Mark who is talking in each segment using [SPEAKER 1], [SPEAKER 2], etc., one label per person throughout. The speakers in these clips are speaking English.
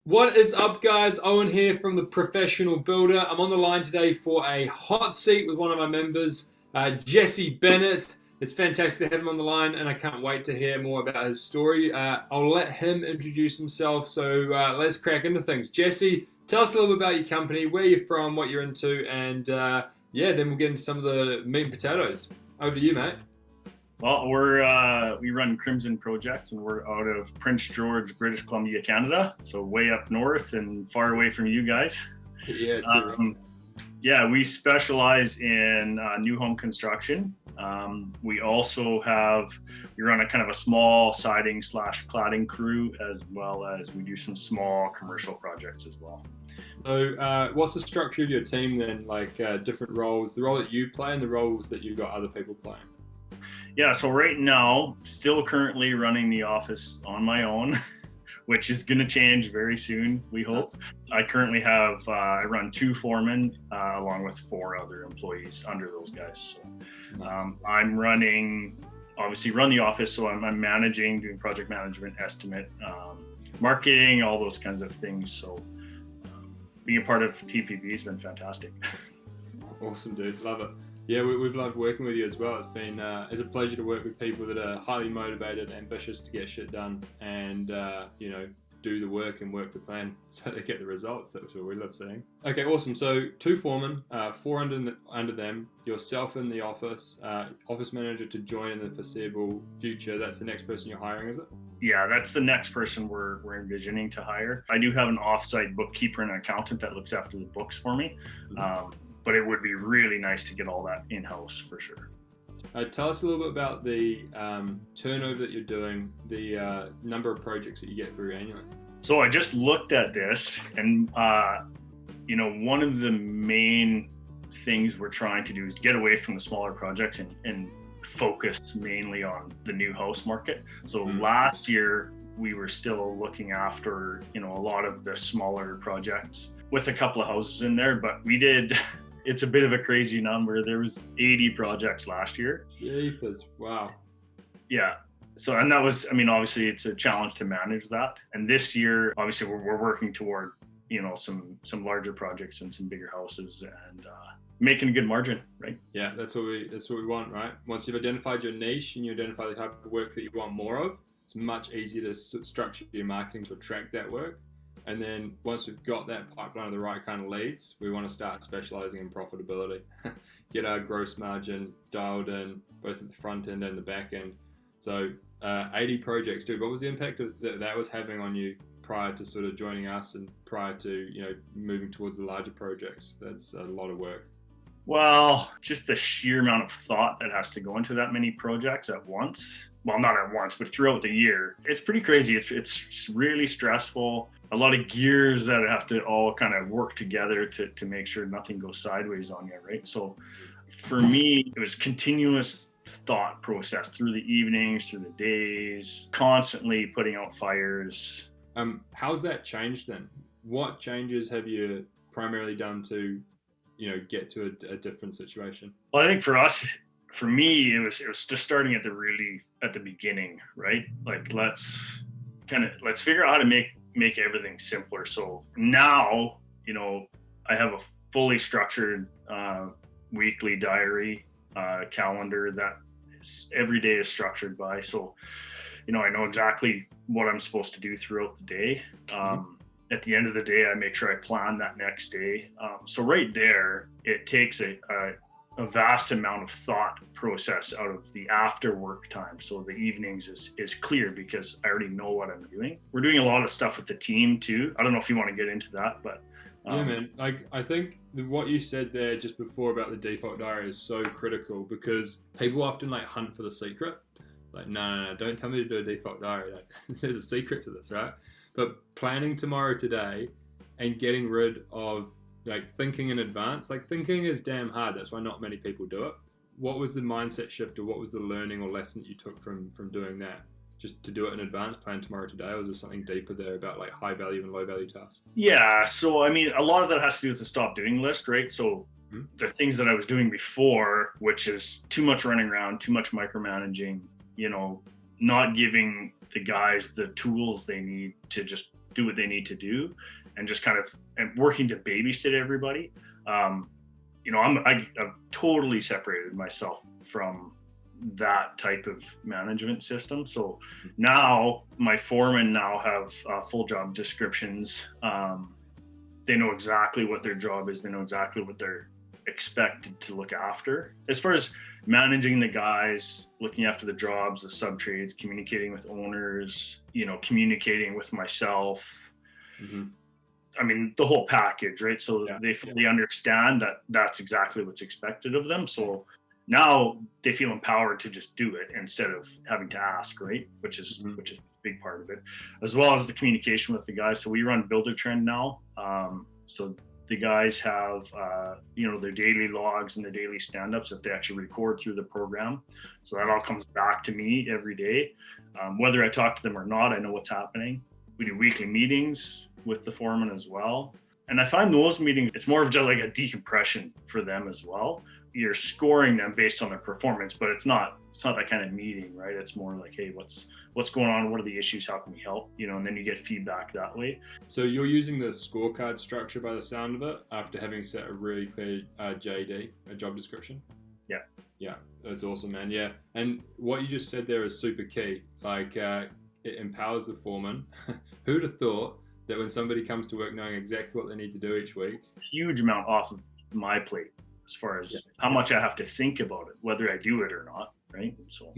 [SPEAKER 1] What is up, guys? Owen here from The Professional Builder. I'm on the line today for a hot seat with one of my members, Jesse Bennett. It's fantastic to have him on the line, and I can't wait to hear more about his story. I'll let him introduce himself, so let's crack into things. Jesse, tell us a little bit about your company, where you're from, what you're into, and then we'll get into some of the meat and potatoes. Over to you, mate.
[SPEAKER 2] Well, we run Crimson Projects, and we're out of Prince George, British Columbia, Canada. So way up north and far away from you guys.
[SPEAKER 1] Yeah,
[SPEAKER 2] we specialize in new home construction. We also we run a kind of a small siding / cladding crew, as well as we do some small commercial projects as well.
[SPEAKER 1] So what's the structure of your team then? Like different roles, the role that you play and the roles that you've got other people playing?
[SPEAKER 2] Yeah, so right now, still currently running the office on my own, which is going to change very soon, we hope. I currently have, I run 2 foremen along with 4 other employees under those guys. So I'm obviously run the office, so I'm managing, doing project management, estimate, marketing, all those kinds of things. So being a part of TPB has been fantastic.
[SPEAKER 1] Awesome, dude. Love it. Yeah, we've loved working with you as well. It's a pleasure to work with people that are highly motivated, ambitious to get shit done, and do the work and work the plan so they get the results. That's what we love seeing. Okay, awesome. So 2 foremen, 4 under them, yourself in the office, office manager to join in the foreseeable future. That's the next person you're hiring, is it?
[SPEAKER 2] Yeah, that's the next person we're envisioning to hire. I do have an offsite bookkeeper and an accountant that looks after the books for me. But it would be really nice to get all that in-house for sure.
[SPEAKER 1] Tell us a little bit about the turnover that you're doing, the number of projects that you get through annually.
[SPEAKER 2] So I just looked at this, and one of the main things we're trying to do is get away from the smaller projects and focus mainly on the new house market. So last year we were still looking after a lot of the smaller projects with a couple of houses in there, but we did. It's a bit of a crazy number. There was 80 projects last year.
[SPEAKER 1] Jeepers, wow.
[SPEAKER 2] Yeah. So, and that was, obviously it's a challenge to manage that. And this year, obviously we're working toward, some larger projects and some bigger houses and making a good margin, right?
[SPEAKER 1] Yeah, that's what we want, right? Once you've identified your niche and you identify the type of work that you want more of, it's much easier to structure your marketing to attract that work. And then once we've got that pipeline of the right kind of leads, we want to start specializing in profitability, get our gross margin dialed in, both at the front end and the back end. So 80 projects, dude, what was the impact that was having on you prior to sort of joining us and prior to, moving towards the larger projects? That's a lot of work.
[SPEAKER 2] Well, just the sheer amount of thought that has to go into that many projects at once. Well, not at once, but throughout the year. It's pretty crazy. It's really stressful. A lot of gears that have to all kind of work together to make sure nothing goes sideways on you, right? So for me, it was continuous thought process through the evenings, through the days, constantly putting out fires.
[SPEAKER 1] How's that changed then? What changes have you primarily done to, get to a different situation?
[SPEAKER 2] Well, I think for me, it was just starting at the beginning, right? Like let's figure out how to make everything simpler. So now, I have a fully structured weekly diary calendar that every day is structured by. So, I know exactly what I'm supposed to do throughout the day. At the end of the day, I make sure I plan that next day. So right there, it takes a vast amount of thought process out of the after work time. So the evenings is clear because I already know what I'm doing. We're doing a lot of stuff with the team too. I don't know if you want to get into that, but
[SPEAKER 1] yeah, man. Like I think what you said there just before about the default diary is so critical because people often hunt for the secret. Like, no, don't tell me to do a default diary. Like, there's a secret to this, right? But planning tomorrow today and getting rid of thinking in advance, thinking is damn hard. That's why not many people do it. What was the mindset shift or what was the learning or lesson that you took from doing that? Just to do it in advance, plan tomorrow today, or was there something deeper there about high value and low value tasks?
[SPEAKER 2] Yeah, so a lot of that has to do with the stop doing list, right? So the things that I was doing before, which is too much running around, too much micromanaging, not giving the guys the tools they need to just do what they need to do, and just kind of and working to babysit everybody. I've totally separated myself from that type of management system. So now my foremen now have full job descriptions. They know exactly what their job is. They know exactly what they're expected to look after. As far as managing the guys, looking after the jobs, the sub trades, communicating with owners, communicating with myself.
[SPEAKER 1] Mm-hmm.
[SPEAKER 2] I mean, the whole package, right? So they fully understand that that's exactly what's expected of them. So now they feel empowered to just do it instead of having to ask, right? Which is a big part of it, as well as the communication with the guys. So we run Buildertrend now. So the guys have, their daily logs and their daily stand-ups that they actually record through the program. So that all comes back to me every day. Whether I talk to them or not, I know what's happening. We do weekly meetings with the foreman as well. And I find those meetings, it's more of just like a decompression for them as well. You're scoring them based on their performance, but it's not that kind of meeting, right? It's more like, hey, what's going on? What are the issues? How can we help? And then you get feedback that way.
[SPEAKER 1] So you're using the scorecard structure by the sound of it after having set a really clear JD, a job description? Yeah, that's awesome, man. Yeah, and what you just said there is super key. Like it empowers the foreman. Who'd have thought that when somebody comes to work knowing exactly what they need to do each week?
[SPEAKER 2] Huge amount off of my plate as far as how much I have to think about it, whether I do it or not, right? So.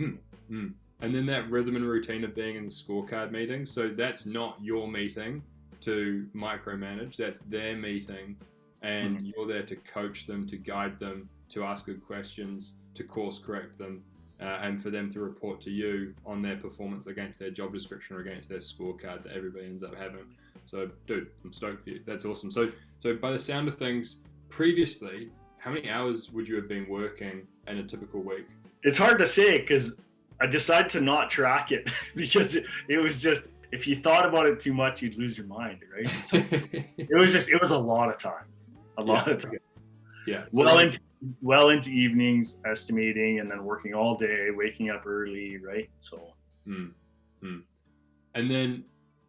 [SPEAKER 1] And then that rhythm and routine of being in the scorecard meeting. So that's not your meeting to micromanage, that's their meeting. And you're there to coach them, to guide them, to ask good questions, to course correct them, and for them to report to you on their performance against their job description or against their scorecard that everybody ends up having. So, dude, I'm stoked for you. That's awesome. So by the sound of things, previously, how many hours would you have been working in a typical week?
[SPEAKER 2] It's hard to say because I decided to not track it because it was just, if you thought about it too much, you'd lose your mind, right? So it was a lot of time. A lot of time.
[SPEAKER 1] Yeah.
[SPEAKER 2] Well into evenings, estimating, and then working all day, waking up early, right? So.
[SPEAKER 1] And then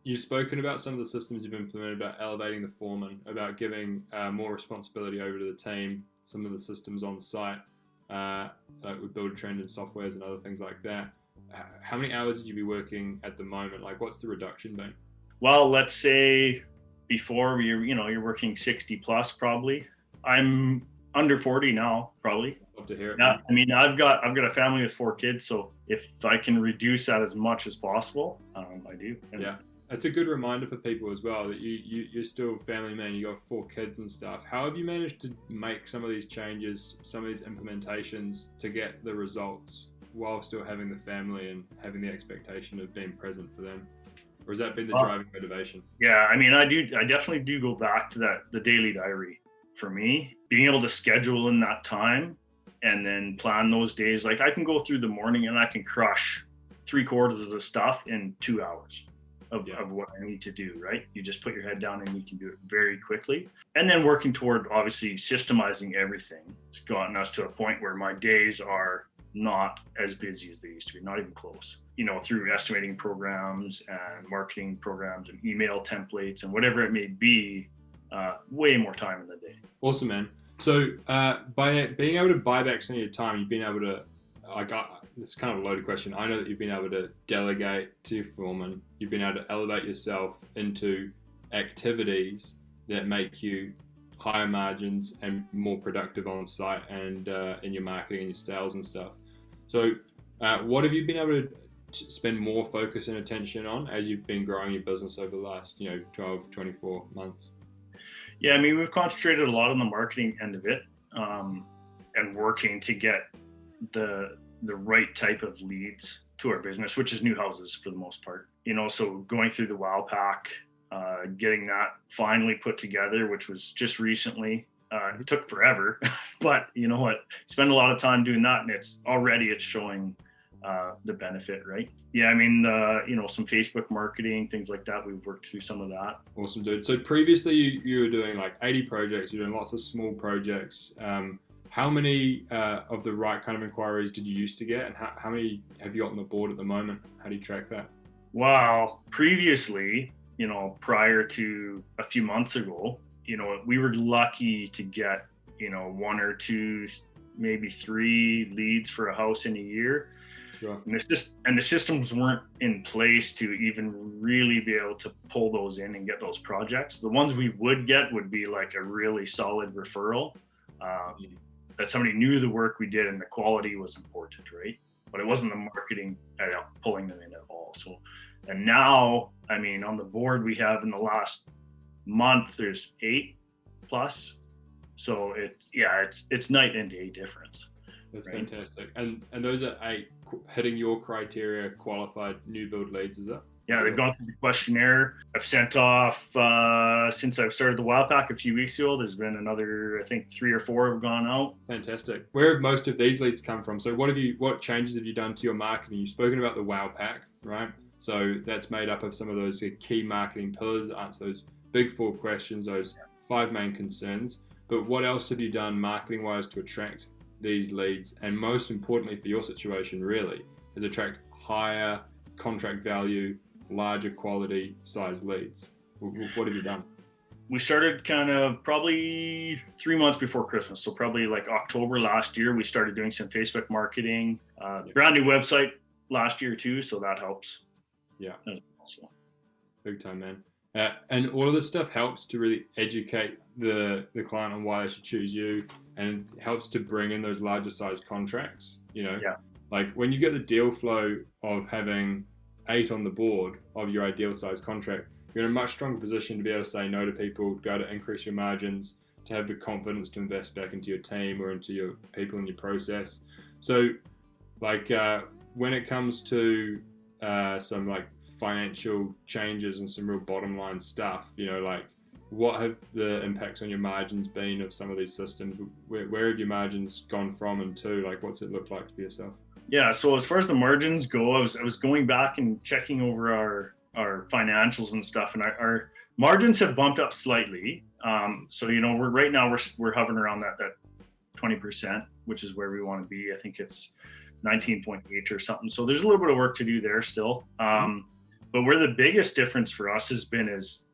[SPEAKER 1] you've spoken about some of the systems you've implemented, about elevating the foreman, about giving more responsibility over to the team, some of the systems on site, like with Buildertrend and softwares and other things like that. How many hours would you be working at the moment? Like, what's the reduction been?
[SPEAKER 2] Well, let's say before you're working 60 plus probably. I'm under 40 now, probably.
[SPEAKER 1] Love to hear it.
[SPEAKER 2] Yeah, I mean, I've got a family with 4 kids, so if I can reduce that as much as possible, I do.
[SPEAKER 1] Yeah, it's a good reminder for people as well that you're still a family man. You got 4 kids and stuff. How have you managed to make some of these changes, some of these implementations to get the results while still having the family and having the expectation of being present for them? Or has that been the driving motivation?
[SPEAKER 2] Yeah, I mean, I definitely do go back to the daily diary. For me, being able to schedule in that time and then plan those days, like I can go through the morning and I can crush 3/4 of the stuff in 2 hours of what I need to do, right? You just put your head down and you can do it very quickly. And then working toward obviously systemizing everything. It's gotten us to a point where my days are not as busy as they used to be, not even close. Through estimating programs and marketing programs and email templates and whatever it may be, way more time in the day.
[SPEAKER 1] Awesome, man. So by being able to buy back some of your time, you've been able to, it's kind of a loaded question. I know that you've been able to delegate to your foreman. You've been able to elevate yourself into activities that make you higher margins and more productive on site and in your marketing and your sales and stuff. So what have you been able to spend more focus and attention on as you've been growing your business over the last 12, 24 months?
[SPEAKER 2] Yeah, I mean, we've concentrated a lot on the marketing end of it, and working to get the right type of leads to our business, which is new houses for the most part. So going through the WOW Pack, getting that finally put together, which was just recently. It took forever, but you know what? Spend a lot of time doing that, and it's showing the benefit, right? Yeah, I mean, some Facebook marketing, things like that. We've worked through some of that.
[SPEAKER 1] Awesome, dude. So previously you were doing like 80 projects. You're doing lots of small projects. How many of the right kind of inquiries did you used to get, and how many have you got on the board at the moment? How do you track that?
[SPEAKER 2] Well, previously prior to a few months ago, we were lucky to get, one or two, maybe 3 leads for a house in a year.
[SPEAKER 1] Sure.
[SPEAKER 2] And the systems weren't in place to even really be able to pull those in and get those projects. The ones we would get would be like a really solid referral, that somebody knew the work we did and the quality was important, right? But it wasn't the marketing pulling them in at all. So, and now, I mean, on the board we have in the last month, there's 8 plus. So it's night and day difference.
[SPEAKER 1] That's
[SPEAKER 2] right?
[SPEAKER 1] fantastic. And those are 8 hitting your criteria qualified new build leads, is it?
[SPEAKER 2] Yeah, they've gone through the questionnaire. I've sent off, since I've started the Wildpack a few weeks ago, there's been another, I think 3 or 4 have gone out.
[SPEAKER 1] Fantastic. Where have most of these leads come from? So what changes have you done to your marketing? You've spoken about the Wildpack, right? So that's made up of some of those key marketing pillars, answer those big 4 questions, those 5 main concerns. But what else have you done marketing wise to attract these leads? And most importantly for your situation really is attract higher contract value, larger quality size leads. What have you done?
[SPEAKER 2] We started kind of probably 3 months before Christmas. So probably like October last year, we started doing some Facebook marketing, brand new website last year too. So that helps.
[SPEAKER 1] Yeah.
[SPEAKER 2] Also.
[SPEAKER 1] Big time, man. And all of this stuff helps to really educate the client on why they should choose you, and helps to bring in those larger size contracts,
[SPEAKER 2] Yeah.
[SPEAKER 1] Like when you get the deal flow of having 8 on the board of your ideal size contract, you're in a much stronger position to be able to say no to people, to be able to increase your margins, to have the confidence to invest back into your team or into your people in your process. So like when it comes to some like financial changes and some real bottom line stuff, like what have the impacts on your margins been of some of these systems? Where have your margins gone from and to? Like what's it look like for yourself?
[SPEAKER 2] Yeah, so as far as the margins go, I was going back and checking over our financials and stuff, and our margins have bumped up slightly. So we're right now we're hovering around that 20%, which is where we want to be. I think it's 19.8 or something. So there's a little bit of work to do there still. But where the biggest difference for us has been is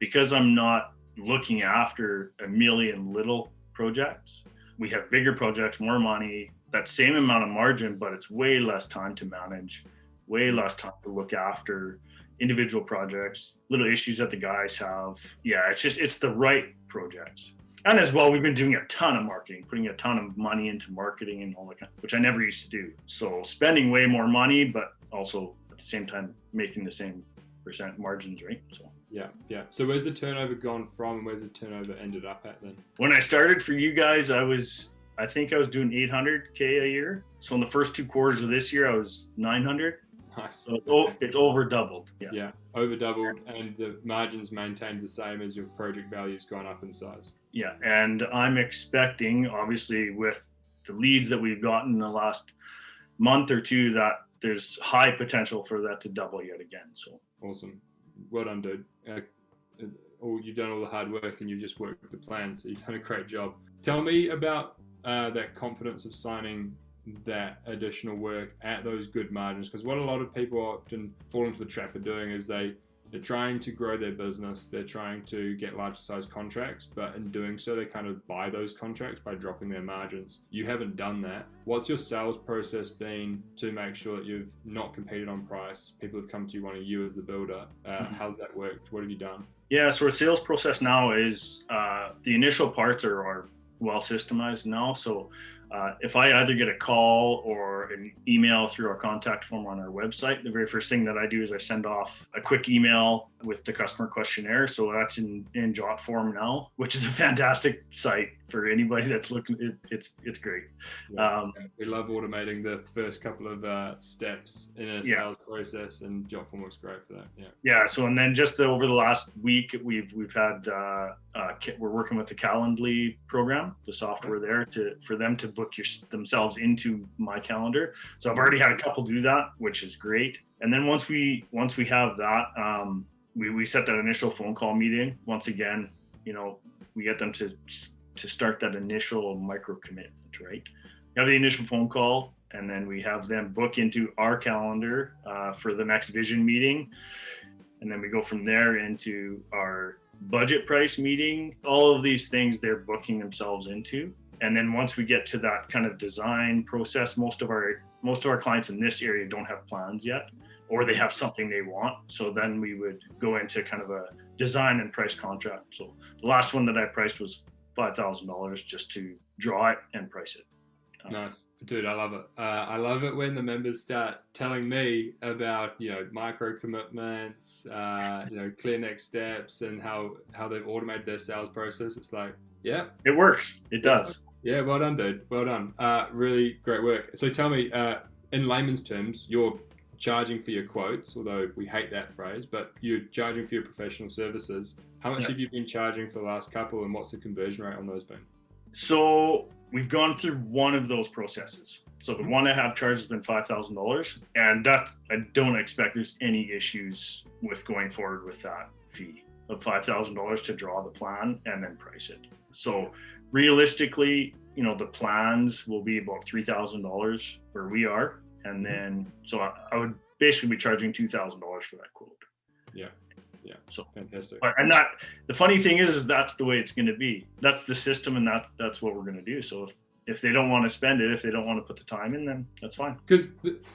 [SPEAKER 2] because I'm not looking after a million little projects. We have bigger projects, more money, that same amount of margin, but it's way less time to manage, way less time to look after individual projects, little issues that the guys have. Yeah, it's the right projects. And as well, we've been doing a ton of marketing, putting a ton of money into marketing and all that, which I never used to do. So spending way more money, but also at the same time making the same percent margins, right? So
[SPEAKER 1] yeah. So where's the turnover gone from, and where's the turnover ended up at then?
[SPEAKER 2] When I started for you guys, I think I was doing 800K a year. So in the first 2 quarters of this year, I was 900.
[SPEAKER 1] Nice.
[SPEAKER 2] So it's over doubled.
[SPEAKER 1] Yeah, over doubled, and the margins maintained the same as your project value's gone up in size.
[SPEAKER 2] Yeah, and I'm expecting, obviously, with the leads that we've gotten in the last month or 2, that there's high potential for that to double yet again. So
[SPEAKER 1] awesome. Well done, dude. You've done all the hard work and you've just worked the plan, so you've done a great job. Tell me about that confidence of signing that additional work at those good margins, because what a lot of people often fall into the trap of doing is they're trying to grow their business, they're trying to get larger size contracts, but in doing so they kind of buy those contracts by dropping their margins. You haven't done that. What's your sales process been to make sure that you've not competed on price? People have come to you wanting you as the builder. How's that worked? What have you done?
[SPEAKER 2] Yeah, so our sales process now is the initial parts are well systemized now. So if I either get a call or an email through our contact form on our website, the very first thing that I do is I send off a quick email with the customer questionnaire. So that's in Jotform now, which is a fantastic site for anybody that's looking. It's great.
[SPEAKER 1] Yeah, we love automating the first couple of steps in a sales process, and Jotform works great for that. Yeah. So and then just over the last week, we've had we're working with the Calendly program, the software there for them to book themselves into my calendar. So I've already had a couple do that, which is great. And then once we have that, we set that initial phone call meeting. Once again, we get them to start that initial micro commitment, right? We have the initial phone call, and then we have them book into our calendar for the next vision meeting.
[SPEAKER 2] And then we go from there into our budget price meeting. All of these things they're booking themselves into. And then once we get to that kind of design process, most of our clients in this area don't have plans yet, or they have something they want. So then we would go into kind of a design and price contract. So the last one that I priced was $5,000 just to draw it and price it.
[SPEAKER 1] Nice, dude. I love it. I love it when the members start telling me about, micro commitments, clear next steps, and how they've automated their sales process. It's like, yeah,
[SPEAKER 2] it works. It does.
[SPEAKER 1] Yeah, well done, dude. Well done. Really great work. So tell me, in layman's terms, you're charging for your quotes, although we hate that phrase, but you're charging for your professional services. How much have you been charging for the last couple, and what's the conversion rate on those been?
[SPEAKER 2] So we've gone through one of those processes. So the one I have charged has been $5,000, and that I don't expect there's any issues with going forward with that fee of $5,000 to draw the plan and then price it. So realistically, the plans will be about $3,000 where we are, and then so I would basically be charging $2,000 for that quote.
[SPEAKER 1] Yeah. So fantastic.
[SPEAKER 2] But I'm not. The funny thing is that's the way it's going to be. That's the system, and that's what we're going to do. So if they don't want to spend it, if they don't want to put the time in, then that's fine.
[SPEAKER 1] Because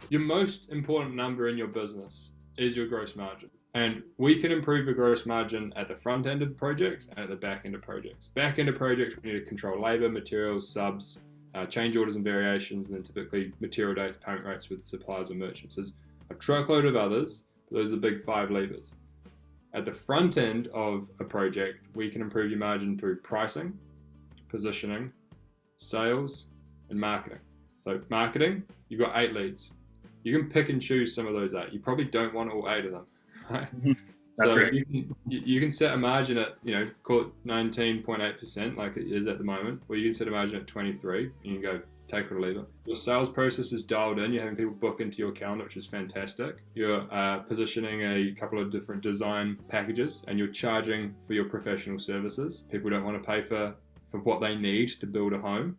[SPEAKER 1] your most important number in your business is your gross margin, and we can improve the gross margin at the front end of projects and at the back end of projects. Back end of projects, we need to control labor, materials, subs, change orders and variations, and then typically material dates, payment rates with suppliers and merchants. There's a truckload of others, but those are the big 5 levers. At the front end of a project, we can improve your margin through pricing, positioning, sales, and marketing. So marketing, you've got 8 leads. You can pick and choose some of those 8. You probably don't want all 8 of them, right?
[SPEAKER 2] That's
[SPEAKER 1] so
[SPEAKER 2] right.
[SPEAKER 1] You can set a margin at, call it 19.8% like it is at the moment, or you can set a margin at 23 and you can go take it or leave it. Your sales process is dialed in. You're having people book into your calendar, which is fantastic. You're positioning a couple of different design packages, and you're charging for your professional services. People don't want to pay for what they need to build a home,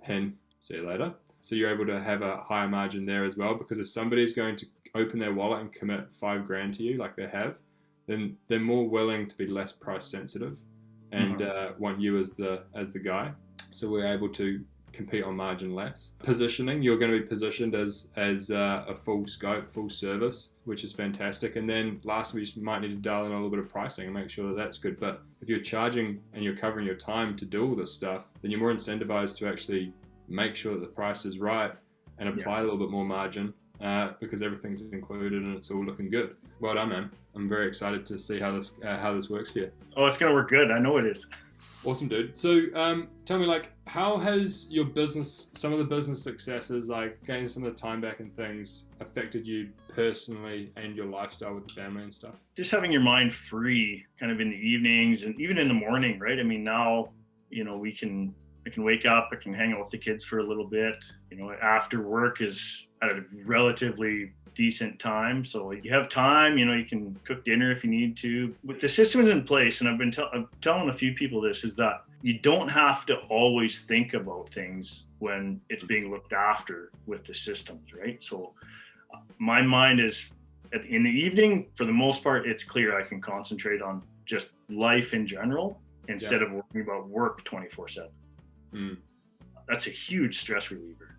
[SPEAKER 1] and see you later. So you're able to have a higher margin there as well, because if somebody's going to open their wallet and commit $5,000 to you like they have, then they're more willing to be less price sensitive and want you as the guy. So we're able to compete on margin less. Positioning, you're going to be positioned as a full scope, full service, which is fantastic. And then lastly, you might need to dial in a little bit of pricing and make sure that that's good. But if you're charging and you're covering your time to do all this stuff, then you're more incentivized to actually make sure that the price is right and apply a little bit more margin because everything's included and it's all looking good. Well done, man. I'm very excited to see how this works for you.
[SPEAKER 2] Oh, it's going to work good. I know it is.
[SPEAKER 1] Awesome, dude. So tell me, how has your business, some of the business successes, like getting some of the time back and things, affected you personally and your lifestyle with the family and stuff?
[SPEAKER 2] Just having your mind free kind of in the evenings and even in the morning, right? I mean, now, I can wake up, I can hang out with the kids for a little bit. After work is at a relatively decent time. So you have time, you can cook dinner if you need to. With the systems in place, and I'm telling a few people this, is that you don't have to always think about things when it's being looked after with the systems, right? So my mind is, in the evening, for the most part, it's clear I can concentrate on just life in general instead of worrying about work 24/7. That's a huge stress reliever,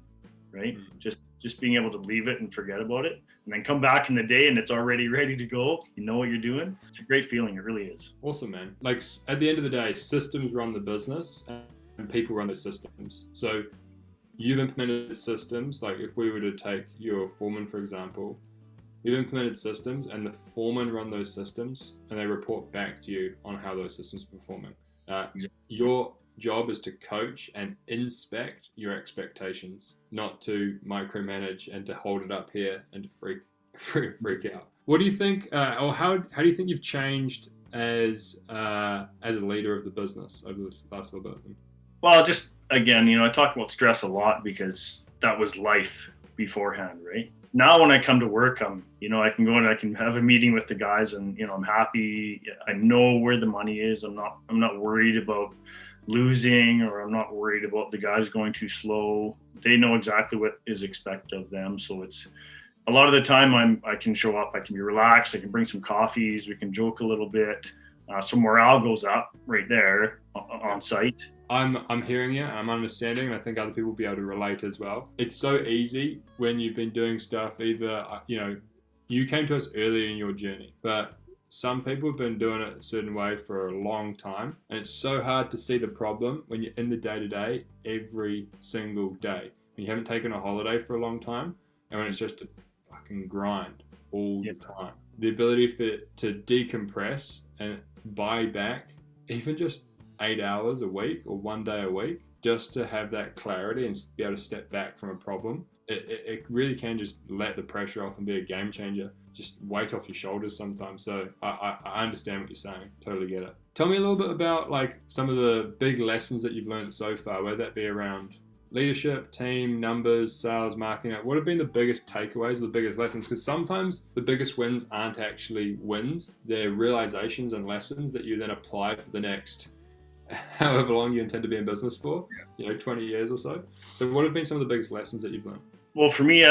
[SPEAKER 2] right? Just being able to leave it and forget about it, and then come back in the day and it's already ready to go. You know what you're doing. It's a great feeling. It really is.
[SPEAKER 1] Awesome, man. Like at the end of the day, systems run the business and people run the systems. So you've implemented systems. Like if we were to take your foreman, for example, you've implemented systems and the foreman run those systems and they report back to you on how those systems are performing. Your job is to coach and inspect your expectations, not to micromanage and to hold it up here and to freak out. What do you think, or how do you think you've changed as a leader of the business over this last little bit?
[SPEAKER 2] Well, just again, I talk about stress a lot because that was life beforehand, right? Now when I come to work, I can go and I can have a meeting with the guys, and I'm happy. I know where the money is. I'm not worried about losing, or I'm not worried about the guys going too slow. They know exactly what is expected of them. So it's a lot of the time I can show up, I can be relaxed, I can bring some coffees, we can joke a little bit. So morale goes up right there on site.
[SPEAKER 1] I'm hearing you, I'm understanding, and I think other people will be able to relate as well. It's so easy when you've been doing stuff, either, you came to us early in your journey, but some people have been doing it a certain way for a long time, and it's so hard to see the problem when you're in the day-to-day every single day. When you haven't taken a holiday for a long time, and when it's just a fucking grind all the time. The ability to decompress and buy back even just 8 hours a week or 1 day a week, just to have that clarity and be able to step back from a problem, it really can just let the pressure off and be a game changer. Just weight off your shoulders sometimes. So I understand what you're saying. Totally get it. Tell me a little bit about like some of the big lessons that you've learned so far, whether that be around leadership, team, numbers, sales, marketing. What have been the biggest takeaways or the biggest lessons? Because sometimes the biggest wins aren't actually wins. They're realizations and lessons that you then apply for the next however long you intend to be in business for, 20 years or so. So what have been some of the biggest lessons that you've learned?
[SPEAKER 2] Well, for me,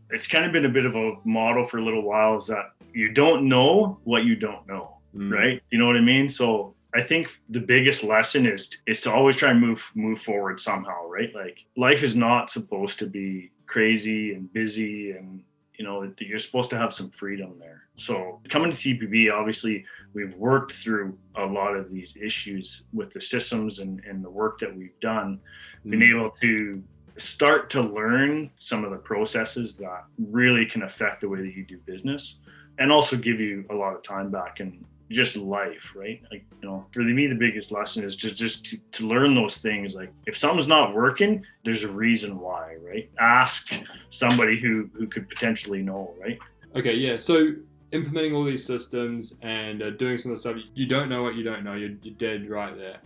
[SPEAKER 2] it's kind of been a bit of a motto for a little while, is that you don't know what you don't know, right? You know what I mean? So I think the biggest lesson is to always try and move forward somehow, right? Like life is not supposed to be crazy and busy, and you're supposed to have some freedom there. So coming to TPB, obviously we've worked through a lot of these issues with the systems and the work that we've done, been able to start to learn some of the processes that really can affect the way that you do business, and also give you a lot of time back in just life, right? Like, for me, the biggest lesson is just to learn those things. Like if something's not working, there's a reason why, right? Ask somebody who could potentially know, right?
[SPEAKER 1] Okay, yeah. So implementing all these systems and doing some of the stuff, you don't know what you don't know. You're dead right there.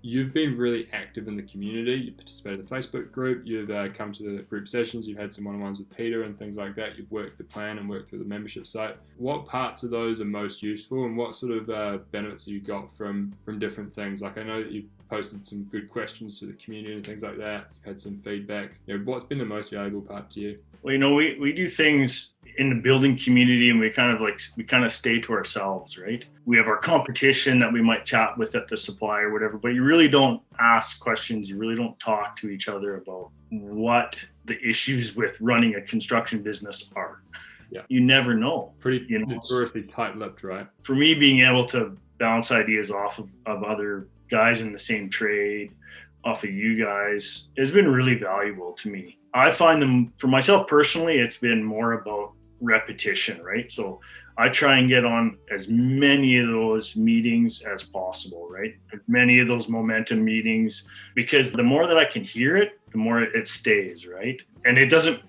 [SPEAKER 1] You've been really active in the community. You participated in the Facebook group. You've come to the group sessions. You've had some one-on-ones with Peter and things like that. You've worked the plan and worked through the membership site. What parts of those are most useful, and what sort of benefits have you got from different things? Like I know that you've posted some good questions to the community and things like that. You've had some feedback. What's been the most valuable part to you?
[SPEAKER 2] Well, we do things in the building community, and we kind of stay to ourselves, right? We have our competition that we might chat with at the supply or whatever, but you really don't ask questions. You really don't talk to each other about what the issues with running a construction business are.
[SPEAKER 1] Yeah.
[SPEAKER 2] You never know.
[SPEAKER 1] Pretty notoriously tight-lipped, right?
[SPEAKER 2] For me, being able to bounce ideas off of other guys in the same trade, off of you guys, has been really valuable to me. I find them, for myself personally, it's been more about repetition, right? So I try and get on as many of those meetings as possible, right? As many of those momentum meetings, because the more that I can hear it, the more it stays, right? And it doesn't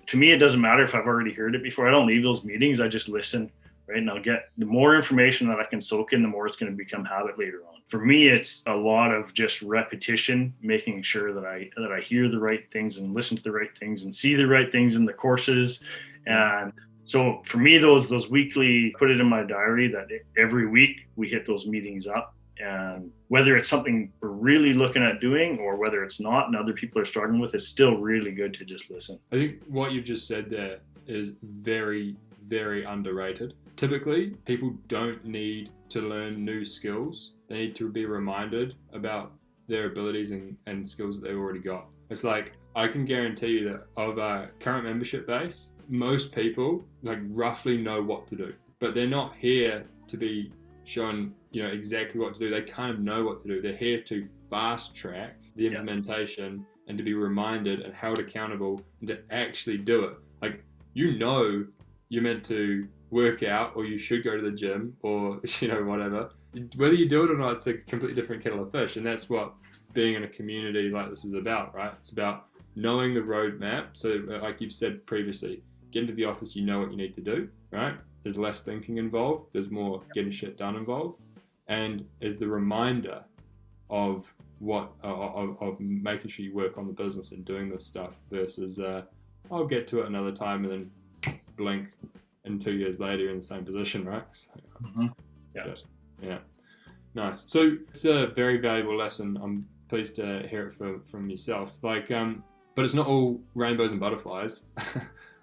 [SPEAKER 2] matter if I've already heard it before. I don't leave those meetings. I just listen, right? And I'll get the more information that I can soak in, the more it's going to become habit later on. For me, it's a lot of just repetition, making sure that I hear the right things and listen to the right things and see the right things in the courses. And so for me, those weekly, put it in my diary that every week we hit those meetings up. And whether it's something we're really looking at doing or whether it's not and other people are struggling with, it's still really good to just listen.
[SPEAKER 1] I think what you've just said there is very, very underrated. Typically, people don't need to learn new skills. They need to be reminded about their abilities and skills that they've already got. It's like, I can guarantee you that of our current membership base, most people like roughly know what to do, but they're not here to be shown, exactly what to do. They kind of know what to do. They're here to fast track the implementation and to be reminded and held accountable and to actually do it. Like, you're meant to work out, or you should go to the gym, or whatever. Whether you do it or not, it's a completely different kettle of fish, and that's what being in a community like this is about, right? It's about knowing the roadmap. So like you've said previously, get into the office, you know what you need to do, right? There's less thinking involved. There's more getting shit done involved. And is the reminder of of making sure you work on the business and doing this stuff versus I'll get to it another time and then blink and 2 years later you're in the same position, right? So, yeah. Nice. So it's a very valuable lesson. I'm pleased to hear it from yourself. Like, but it's not all rainbows and butterflies.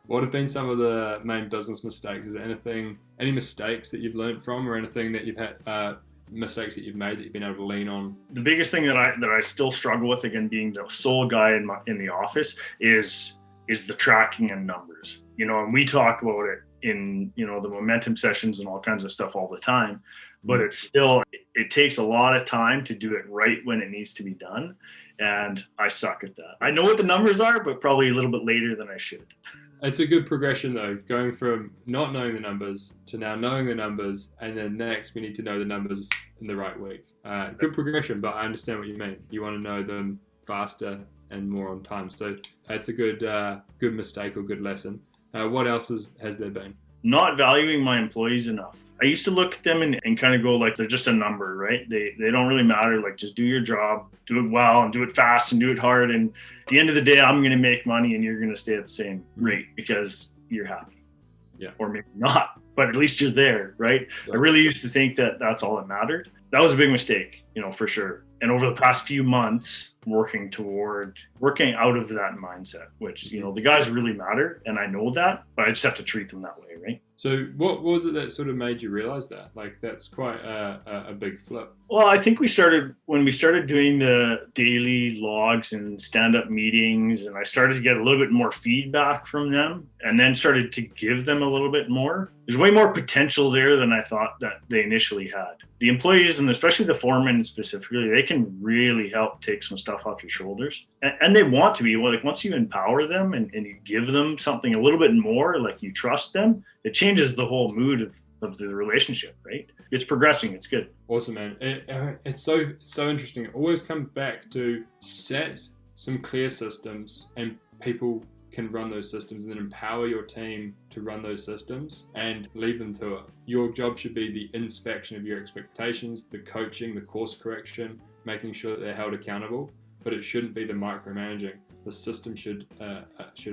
[SPEAKER 1] What have been some of the main business mistakes? Is there any mistakes that you've learned from, or anything that you've had, mistakes that you've made that you've been able to lean on?
[SPEAKER 2] The biggest thing that I still struggle with, again, being the sole guy in the office, is the tracking and numbers. And we talk about it in, the momentum sessions and all kinds of stuff all the time, but it's still, it takes a lot of time to do it right when it needs to be done. And I suck at that. I know what the numbers are, but probably a little bit later than I should.
[SPEAKER 1] It's a good progression though, going from not knowing the numbers to now knowing the numbers, and then next we need to know the numbers in the right week. Good progression, but I understand what you mean. You want to know them faster and more on time. So that's a good mistake or good lesson. What else has there been?
[SPEAKER 2] Not valuing my employees enough. I used to look at them and kind of go like they're just a number, right? They don't really matter. Like, just do your job, do it well, and do it fast and do it hard. And at the end of the day, I'm going to make money and you're going to stay at the same rate because you're happy.
[SPEAKER 1] Yeah.
[SPEAKER 2] Or maybe not, but at least you're there, right? Yeah. I really used to think that that's all that mattered. That was a big mistake, for sure. And over the past few months, working out of that mindset, which, the guys really matter. And I know that, but I just have to treat them that way, right?
[SPEAKER 1] So what was it that sort of made you realize that? Like, that's quite a big flip.
[SPEAKER 2] Well, I think when we started doing the daily logs and stand-up meetings, and I started to get a little bit more feedback from them, and then started to give them a little bit more. There's way more potential there than I thought that they initially had. The employees, and especially the foremen specifically, they can really help take some stuff off your shoulders. And they want to be. Well, like, once you empower them and you give them something a little bit more, like you trust them, it changes the whole mood of the relationship, right? It's progressing. It's good.
[SPEAKER 1] Awesome, man. It's so interesting. It always comes back to set some clear systems, and people can run those systems, and then empower your team to run those systems and leave them to it. Your job should be the inspection of your expectations, the coaching, the course correction, making sure that they're held accountable, but it shouldn't be the micromanaging. The system should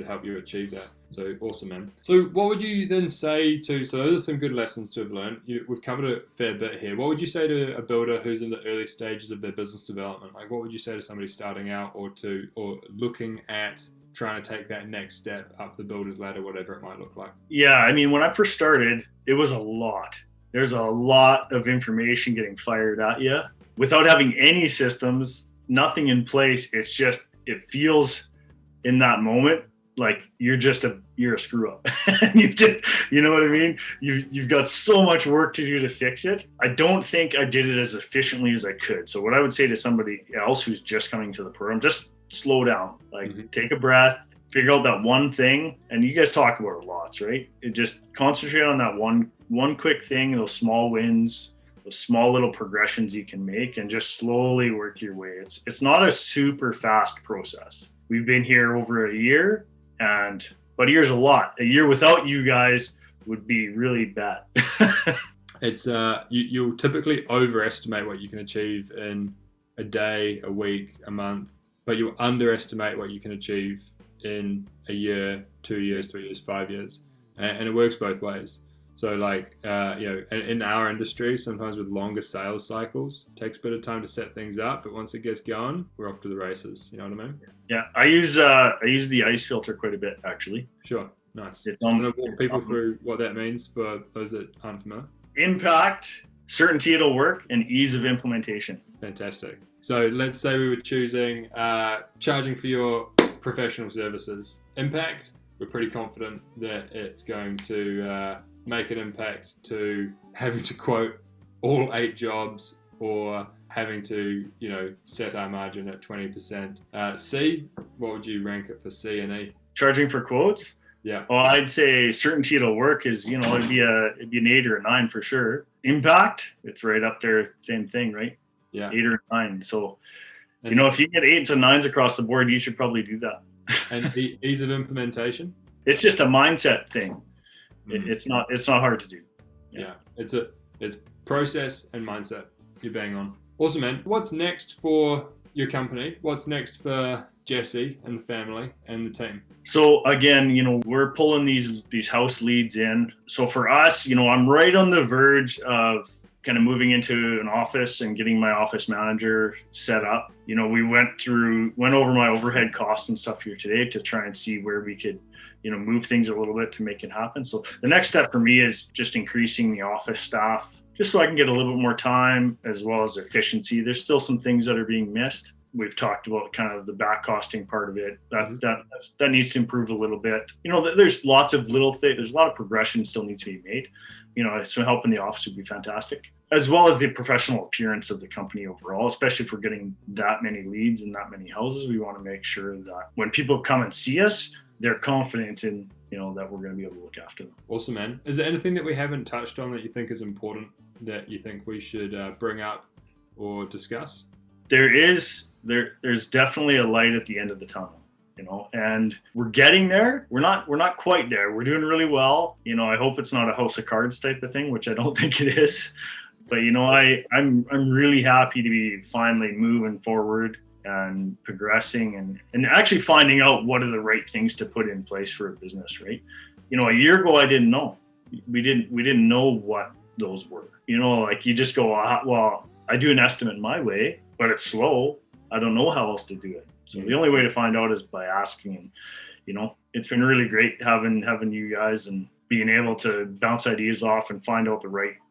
[SPEAKER 1] help you achieve that. So awesome, man. So what would you then say so those are some good lessons to have learned. We've covered a fair bit here. What would you say to a builder who's in the early stages of their business development? Like, what would you say to somebody starting out or looking at trying to take that next step up the builder's ladder, whatever it might look like?
[SPEAKER 2] Yeah, I mean, when I first started, it was a lot. There's a lot of information getting fired at you without having any systems, nothing in place. It's just, it feels in that moment like you're a screw up. You know what I mean? You've got so much work to do to fix it. I don't think I did it as efficiently as I could. So what I would say to somebody else who's just coming to the program, just slow down, take a breath, figure out that one thing. And you guys talk about it lots, right? And just concentrate on that one quick thing, those small wins, those small little progressions you can make, and just slowly work your way. It's not a super fast process. We've been here over a year, but a year's a lot. A year without you guys would be really bad.
[SPEAKER 1] It's you'll typically overestimate what you can achieve in a day, a week, a month, but you'll underestimate what you can achieve in a year, 2 years, 3 years, 5 years, and it works both ways. So in our industry, sometimes with longer sales cycles, it takes a bit of time to set things up, but once it gets going, we're off to the races. You know what I mean?
[SPEAKER 2] Yeah, I use the ICE filter quite a bit, actually.
[SPEAKER 1] Sure, nice. I'm going to walk people through what that means for those that aren't familiar.
[SPEAKER 2] Impact, certainty it'll work, and ease of implementation.
[SPEAKER 1] Fantastic. So let's say we were choosing charging for your professional services. Impact, we're pretty confident that it's going to make an impact to having to quote all 8 jobs, or having to, set our margin at 20%. C, what would you rank it for C and E?
[SPEAKER 2] Charging for quotes?
[SPEAKER 1] Yeah.
[SPEAKER 2] Well, I'd say certainty it'll work is, it'd be an 8 or a 9 for sure. Impact, it's right up there, same thing, right?
[SPEAKER 1] Yeah.
[SPEAKER 2] 8 or 9. So, if you get 8s and 9s across the board, you should probably do that.
[SPEAKER 1] And ease of implementation?
[SPEAKER 2] It's just a mindset thing. It's not hard to do.
[SPEAKER 1] Yeah. It's process and mindset. You're bang on. Awesome, man. What's next for your company? What's next for Jesse and the family and the team?
[SPEAKER 2] So again, we're pulling these house leads in. So for us, I'm right on the verge of kind of moving into an office and getting my office manager set up, we went over my overhead costs and stuff here today to try and see where we could, move things a little bit to make it happen. So the next step for me is just increasing the office staff, just so I can get a little bit more time as well as efficiency. There's still some things that are being missed. We've talked about kind of the back costing part of it. That needs to improve a little bit. There's lots of little things. There's a lot of progression still needs to be made. So helping the office would be fantastic, as well as the professional appearance of the company overall, especially if we're getting that many leads and that many houses. We want to make sure that when people come and see us, they're confident in, that we're going to be able to look after them.
[SPEAKER 1] Awesome, man. Is there anything that we haven't touched on that you think is important that you think we should bring up or discuss?
[SPEAKER 2] There's definitely a light at the end of the tunnel, and we're getting there. We're not quite there. We're doing really well. I hope it's not a house of cards type of thing, which I don't think it is. But I'm really happy to be finally moving forward and progressing and actually finding out what are the right things to put in place for a business, right? A year ago I didn't know. We didn't know what those were. Like you just go, well, I do an estimate my way, but it's slow. I don't know how else to do it. So the only way to find out is by asking. And it's been really great having you guys and being able to bounce ideas off and find out the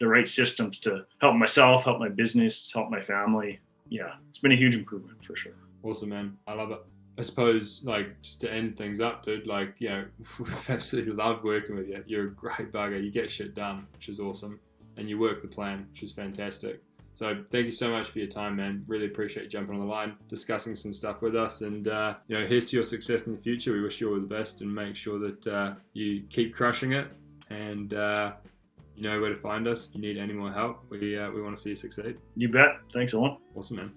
[SPEAKER 2] right systems to help myself, help my business, help my family. Yeah, it's been a huge improvement for sure.
[SPEAKER 1] Awesome, man. I love it. I suppose, just to end things up, dude, we've absolutely loved working with you. You're a great bugger. You get shit done, which is awesome. And you work the plan, which is fantastic. So thank you so much for your time, man. Really appreciate you jumping on the line, discussing some stuff with us. And, here's to your success in the future. We wish you all the best and make sure that you keep crushing it. And you know where to find us. If you need any more help, we want to see you succeed.
[SPEAKER 2] You bet. Thanks, Owen.
[SPEAKER 1] Awesome, man.